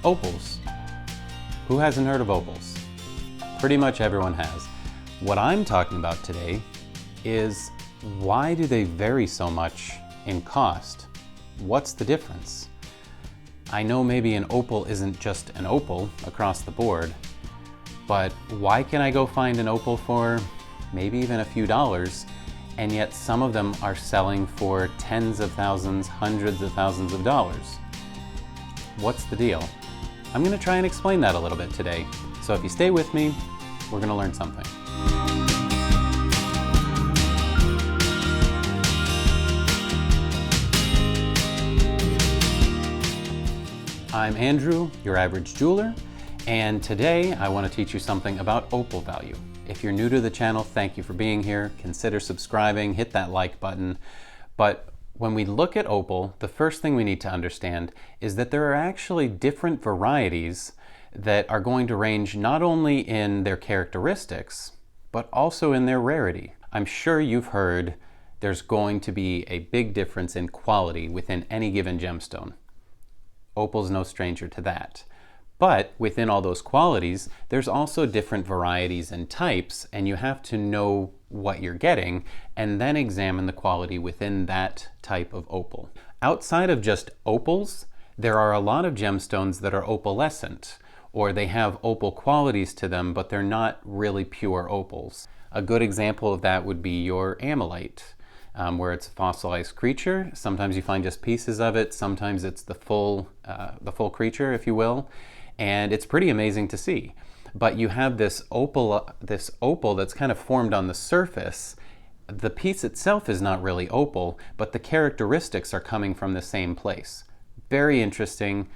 Opals. Who hasn't heard of opals? Pretty much everyone has. What I'm talking about today is why do they vary so much in cost? What's the difference? I know maybe an opal isn't just an opal across the board, but why can I go find an opal for maybe even a few dollars, and yet some of them are selling for tens of thousands, hundreds of thousands of dollars? What's the deal? I'm going to try and explain that a little bit today. So if you stay with me, we're going to learn something. I'm Andrew, your average jeweler, and today I want to teach you something about opal value. If you're new to the channel, thank you for being here. Consider subscribing, hit that like button. But when we look at opal, the first thing we need to understand is that there are actually different varieties that are going to range not only in their characteristics, but also in their rarity. I'm sure you've heard there's going to be a big difference in quality within any given gemstone. Opal's no stranger to that. But within all those qualities, there's also different varieties and types, and you have to know what you're getting and then examine the quality within that type of opal. Outside of just opals, there are a lot of gemstones that are opalescent, or they have opal qualities to them, but they're not really pure opals. A good example of that would be your ammolite, where it's a fossilized creature. Sometimes you find just pieces of it, sometimes it's the full creature, if you will. And it's pretty amazing to see. But you have this opal that's kind of formed on the surface. The piece itself is not really opal, but the characteristics are coming from the same place. Very interesting,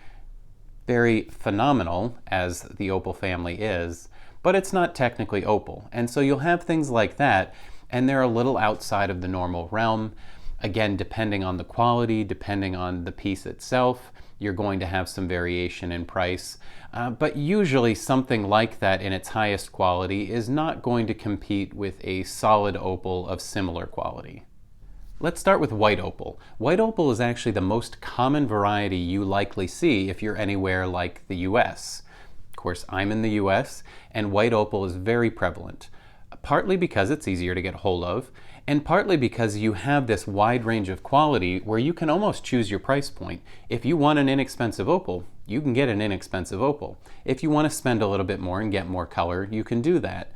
very phenomenal, as the opal family is, but it's not technically opal. And so you'll have things like that, and they're a little outside of the normal realm. Again, depending on the quality, depending on the piece itself, you're going to have some variation in price. But usually something like that in its highest quality is not going to compete with a solid opal of similar quality. Let's start with white opal. White opal is actually the most common variety you likely see if you're anywhere like the US. Of course, I'm in the US, and white opal is very prevalent, partly because it's easier to get hold of, and partly because you have this wide range of quality where you can almost choose your price point. If you want an inexpensive opal, you can get an inexpensive opal. If you want to spend a little bit more and get more color, you can do that.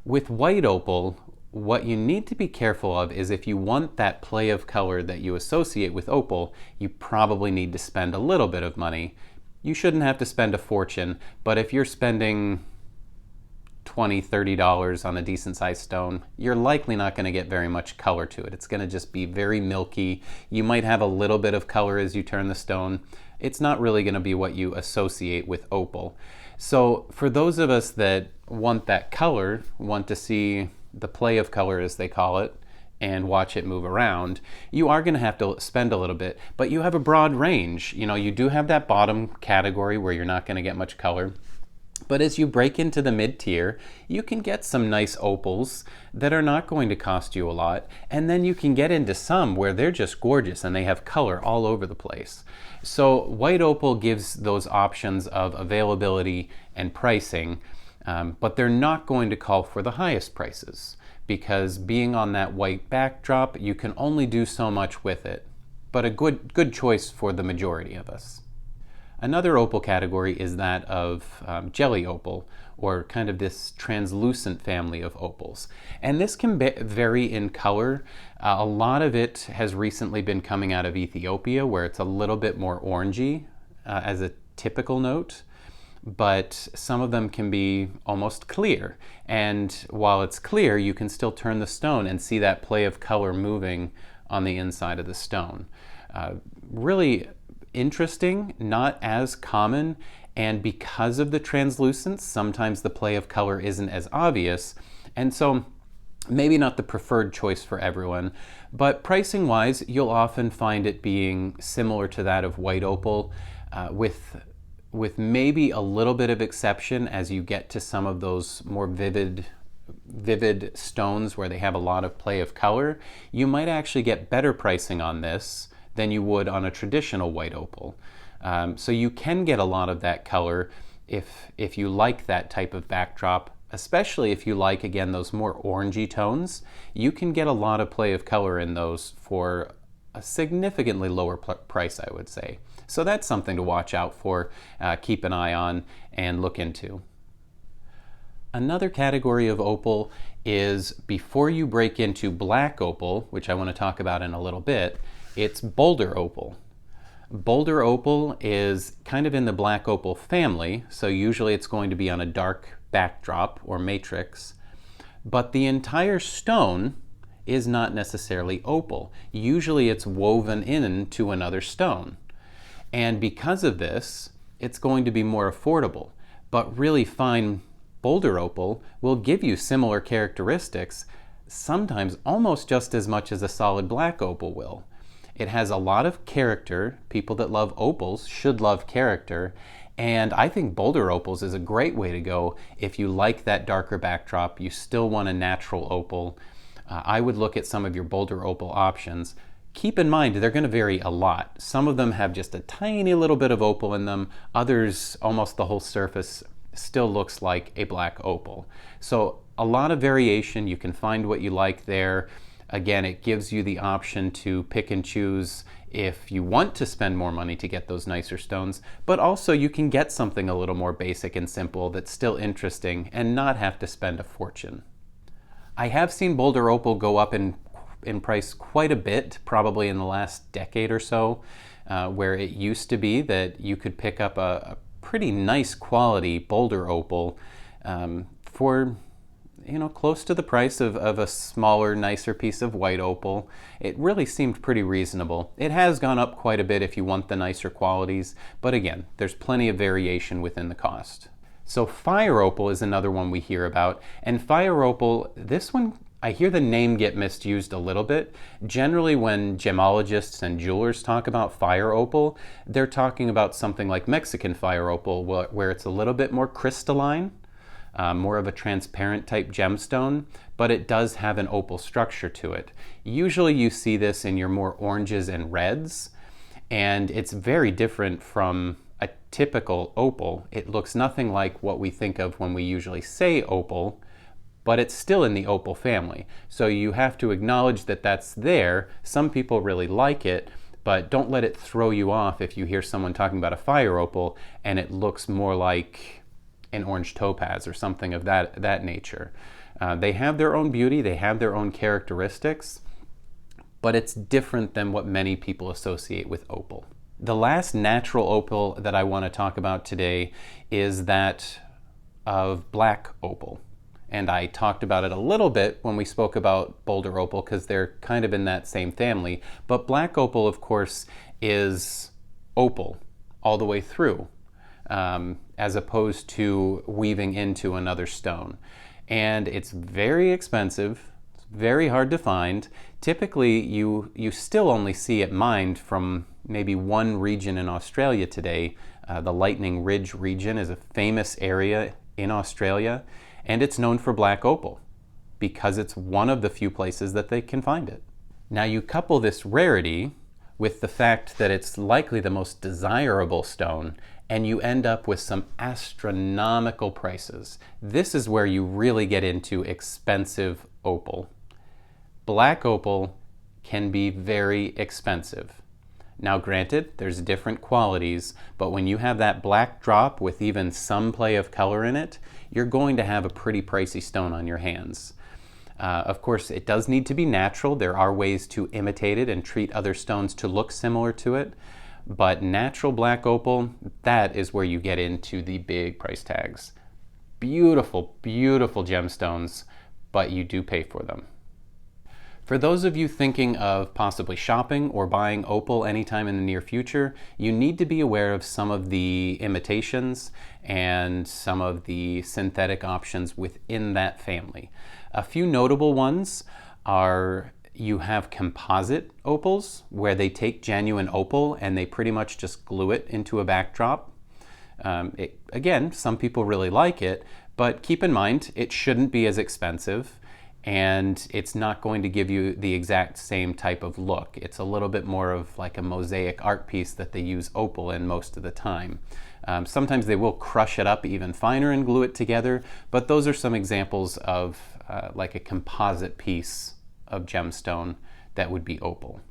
With white opal, what you need to be careful of is if you want that play of color that you associate with opal, you probably need to spend a little bit of money. You shouldn't have to spend a fortune, but if you're spending $20, $30 on a decent sized stone, you're likely not going to get very much color to it. It's going to just be very milky. You might have a little bit of color as you turn the stone. It's not really going to be what you associate with opal. So for those of us that want that color, want to see the play of color as they call it, and watch it move around, you are going to have to spend a little bit, but you have a broad range. You know, you do have that bottom category where you're not going to get much color. But as you break into the mid-tier, you can get some nice opals that are not going to cost you a lot, and then you can get into some where they're just gorgeous and they have color all over the place. So white opal gives those options of availability and pricing, but they're not going to call for the highest prices, because being on that white backdrop, you can only do so much with it, but a good choice for the majority of us. Another opal category is that of jelly opal, or kind of this translucent family of opals. And this can vary in color. A lot of it has recently been coming out of Ethiopia, where it's a little bit more orangey as a typical note, but some of them can be almost clear. And while it's clear, you can still turn the stone and see that play of color moving on the inside of the stone. Really interesting, not as common, and because of the translucence, sometimes the play of color isn't as obvious, and so maybe not the preferred choice for everyone. But pricing wise, you'll often find it being similar to that of white opal, with maybe a little bit of exception as you get to some of those more vivid stones where they have a lot of play of color. You might actually get better pricing on this than you would on a traditional white opal. So you can get a lot of that color if you like that type of backdrop, especially if you like, again, those more orangey tones. You can get a lot of play of color in those for a significantly lower price, I would say. So that's something to watch out for, keep an eye on, and look into. Another category of opal is, before you break into black opal, which I want to talk about in a little bit, it's Boulder opal. Boulder opal is kind of in the black opal family, so usually it's going to be on a dark backdrop or matrix, but the entire stone is not necessarily opal. Usually it's woven into another stone. And because of this, it's going to be more affordable. But really fine Boulder opal will give you similar characteristics, sometimes almost just as much as a solid black opal will. It has a lot of character. People that love opals should love character. And I think Boulder opals is a great way to go if you like that darker backdrop, you still want a natural opal. I would look at some of your Boulder opal options. Keep in mind, they're going to vary a lot. Some of them have just a tiny little bit of opal in them. Others, almost the whole surface still looks like a black opal. So a lot of variation. You can find what you like there. Again, it gives you the option to pick and choose if you want to spend more money to get those nicer stones, but also you can get something a little more basic and simple that's still interesting and not have to spend a fortune. I have seen Boulder opal go up in price quite a bit, probably in the last decade or so, where it used to be that you could pick up a pretty nice quality Boulder opal for close to the price of a smaller, nicer piece of white opal. It really seemed pretty reasonable. It has gone up quite a bit if you want the nicer qualities, but again, there's plenty of variation within the cost. So fire opal is another one we hear about, and fire opal, this one, I hear the name get misused a little bit. Generally, when gemologists and jewelers talk about fire opal, they're talking about something like Mexican fire opal, where it's a little bit more crystalline, more of a transparent type gemstone, but it does have an opal structure to it. Usually you see this in your more oranges and reds, and it's very different from a typical opal. It looks nothing like what we think of when we usually say opal, but it's still in the opal family. So you have to acknowledge that that's there. Some people really like it, but don't let it throw you off if you hear someone talking about a fire opal and it looks more like an orange topaz or something of that nature. They have their own beauty, they have their own characteristics, but it's different than what many people associate with opal. The last natural opal that I want to talk about today is that of black opal. And I talked about it a little bit when we spoke about Boulder opal because they're kind of in that same family. But black opal, of course, is opal all the way through, as opposed to weaving into another stone. And it's very expensive, it's very hard to find. Typically, you still only see it mined from maybe one region in Australia today. The Lightning Ridge region is a famous area in Australia, and it's known for black opal because it's one of the few places that they can find it. Now you couple this rarity with the fact that it's likely the most desirable stone, and you end up with some astronomical prices. This is where you really get into expensive opal. Black opal can be very expensive. Now granted, there's different qualities, but when you have that black drop with even some play of color in it, you're going to have a pretty pricey stone on your hands. Of course, it does need to be natural. There are ways to imitate it and treat other stones to look similar to it, but natural black opal, that is where you get into the big price tags. Beautiful, beautiful gemstones, but you do pay for them. For those of you thinking of possibly shopping or buying opal anytime in the near future, you need to be aware of some of the imitations and some of the synthetic options within that family. A few notable ones are, you have composite opals, where they take genuine opal and they pretty much just glue it into a backdrop. Again, some people really like it, but keep in mind, it shouldn't be as expensive. and it's not going to give you the exact same type of look. It's a little bit more of like a mosaic art piece that they use opal in most of the time. Sometimes they will crush it up even finer and glue it together, but those are some examples of like a composite piece of gemstone that would be opal.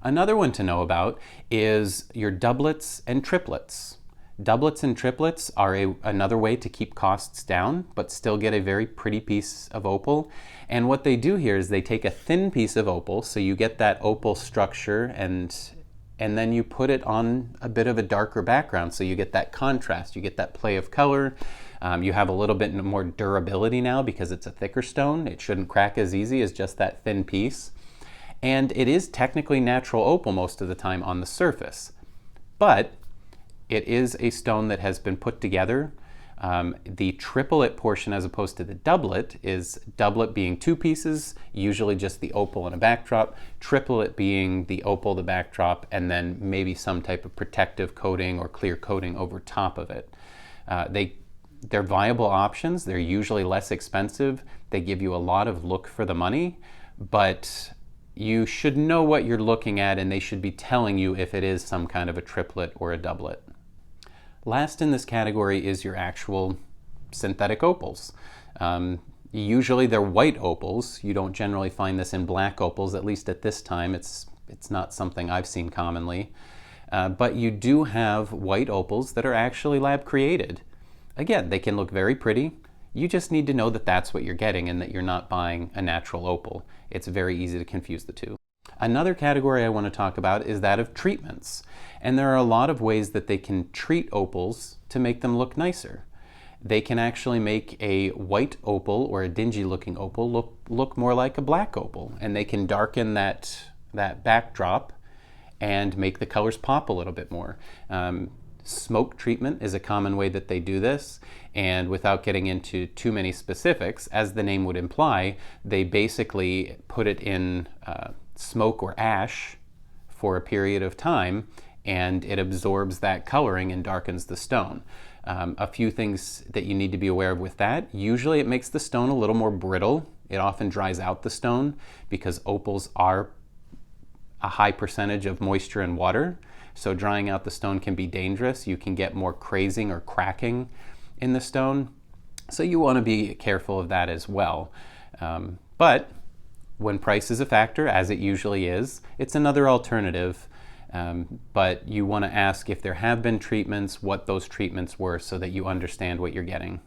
Another one to know about is your doublets and triplets. Doublets and triplets are another way to keep costs down, but still get a very pretty piece of opal. And what they do here is they take a thin piece of opal, so you get that opal structure, and then you put it on a bit of a darker background, so you get that contrast, you get that play of color. You have a little bit more durability now because it's a thicker stone. It shouldn't crack as easy as just that thin piece. And it is technically natural opal most of the time on the surface, but it is a stone that has been put together. The triplet portion as opposed to the doublet is doublet being two pieces, usually just the opal and a backdrop, triplet being the opal, the backdrop, and then maybe some type of protective coating or clear coating over top of it. They're viable options. They're usually less expensive. They give you a lot of look for the money, but you should know what you're looking at, and they should be telling you if it is some kind of a triplet or a doublet. Last in this category is your actual synthetic opals. Usually they're white opals. You don't generally find this in black opals, at least at this time. It's not something I've seen commonly. But you do have white opals that are actually lab created. Again, they can look very pretty. You just need to know that that's what you're getting and that you're not buying a natural opal. It's very easy to confuse the two. Another category I want to talk about is that of treatments. And there are a lot of ways that they can treat opals to make them look nicer. They can actually make a white opal or a dingy looking opal look more like a black opal. And they can darken that backdrop and make the colors pop a little bit more. Smoke treatment is a common way that they do this, and without getting into too many specifics, as the name would imply, they basically put it in smoke or ash for a period of time, and it absorbs that coloring and darkens the stone. A few things that you need to be aware of with that. Usually it makes the stone a little more brittle. It often dries out the stone because opals are a high percentage of moisture and water. So drying out the stone can be dangerous. You can get more crazing or cracking in the stone. So you want to be careful of that as well. But when price is a factor, as it usually is, it's another alternative. But you want to ask if there have been treatments, what those treatments were, so that you understand what you're getting.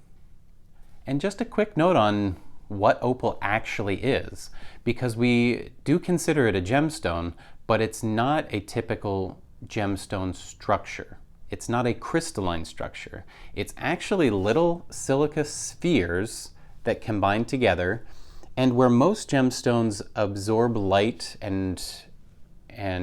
And just a quick note on what opal actually is, because we do consider it a gemstone, but it's not a typical gemstone structure. It's not a crystalline structure. It's actually little silica spheres that combine together, and where most gemstones absorb light and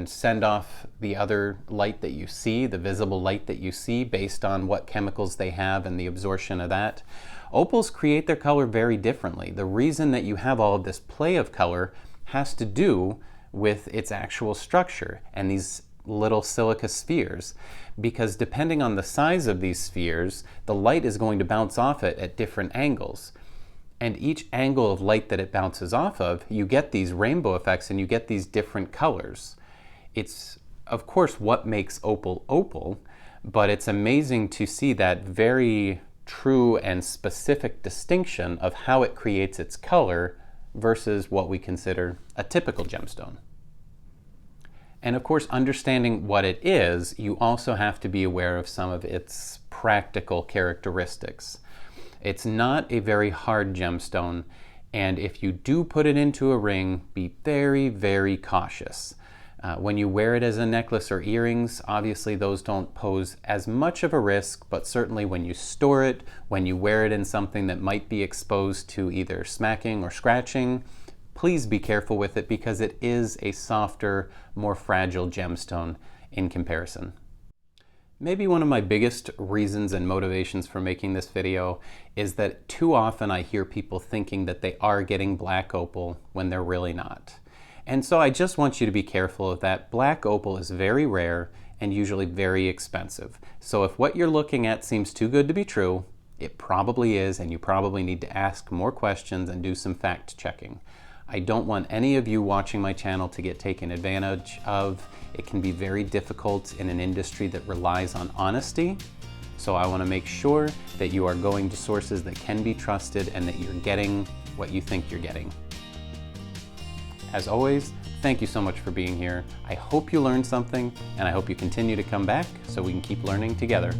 send off the other light that you see, the visible light that you see based on what chemicals they have and the absorption of that, opals create their color very differently. The reason that you have all of this play of color has to do with its actual structure and these little silica spheres, because depending on the size of these spheres, the light is going to bounce off it at different angles. And each angle of light that it bounces off of, you get these rainbow effects and you get these different colors. It's, of course, what makes opal opal, but it's amazing to see that very true and specific distinction of how it creates its color versus what we consider a typical gemstone. And of course, understanding what it is, you also have to be aware of some of its practical characteristics. It's not a very hard gemstone, and if you do put it into a ring, be very, very cautious. When you wear it as a necklace or earrings, obviously those don't pose as much of a risk, but certainly when you store it, when you wear it in something that might be exposed to either smacking or scratching, please be careful with it because it is a softer, more fragile gemstone in comparison. Maybe one of my biggest reasons and motivations for making this video is that too often I hear people thinking that they are getting black opal when they're really not. And so I just want you to be careful of that. Black opal is very rare and usually very expensive. So if what you're looking at seems too good to be true, It probably is, and you probably need to ask more questions and do some fact checking. I don't want any of you watching my channel to get taken advantage of. It can be very difficult in an industry that relies on honesty. So I want to make sure that you are going to sources that can be trusted and that you're getting what you think you're getting. As always, thank you so much for being here. I hope you learned something, and I hope you continue to come back so we can keep learning together.